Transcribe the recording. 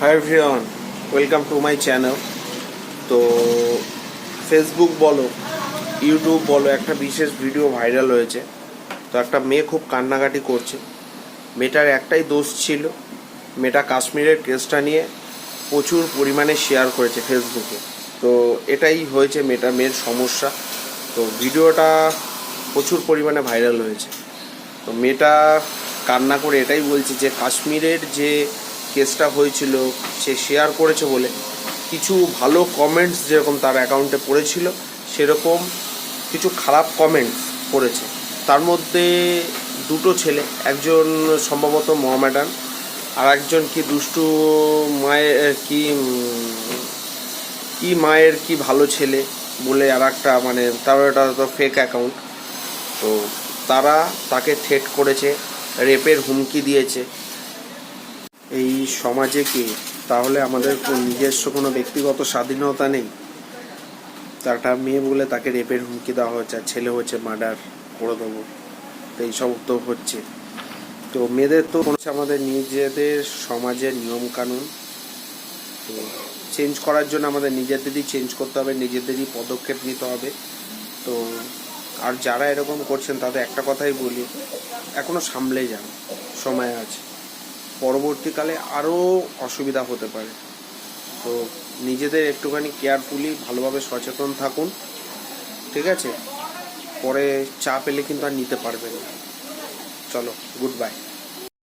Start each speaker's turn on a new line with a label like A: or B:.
A: Hi everyone, welcome to my channel. তো Facebook বলো, YouTube বলো, একটা বিশেষ ভিডিও ভাইরাল হয়েছে। তো একটা মেয়ে খুব কান্নাকাটি করছে। মেয়েটার একটাই দোষ ছিল, মেয়েটা কাশ্মীরের কেসটা নিয়ে প্রচুর পরিমাণে শেয়ার করেছে ফেসবুকে। তো এটাই হয়েছে মেয়ের সমস্যা। তো ভিডিওটা প্রচুর পরিমাণে ভাইরাল হয়েছে। তো মেয়েটা কান্না করে এটাই বলছে যে কাশ্মীরের যে কেসটা হয়েছিল সে শেয়ার করেছে বলে কিছু ভালো কমেন্টস যেরকম তার অ্যাকাউন্টে পড়েছিল, সেরকম কিছু খারাপ কমেন্টস পড়েছে। তার মধ্যে দুটো ছেলে, একজন সম্ভবত মোহামেডান, আর একজন কি দুষ্টু মায়ের কি মায়ের কি ভালো ছেলে বলে আর একটা, মানে তার এটা তো ফেক অ্যাকাউন্ট। তো তারা তাকে থ্রেট করেছে, রেপের হুমকি দিয়েছে। এই সমাজে কি তাহলে আমাদের নিজস্ব কোনো ব্যক্তিগত স্বাধীনতা নেই? তার একটা মেয়ে বলে তাকে রেপের হুমকি দেওয়া হচ্ছে, আর ছেলে হচ্ছে মার্ডার করে দেবো। তো এইসব তো হচ্ছে। তো মেয়েদের তো হচ্ছে আমাদের নিজেদের সমাজের নিয়মকানুন। তো চেঞ্জ করার জন্য আমাদের নিজেদেরই চেঞ্জ করতে হবে, নিজেদেরই পদক্ষেপ নিতে হবে। তো আর যারা এরকম করছেন তাদের একটা কথাই বলি, এখনও সামলে যান, সময় আছে। পরবর্তীকালে আরও অসুবিধা হতে পারে। তো নিজেদের একটুখানি কেয়ারফুলি ভালোভাবে সচেতন থাকুন, ঠিক আছে? পরে চাপ এলে কিন্তু আর নিতে পারবেন না। চলো, গুড বাই।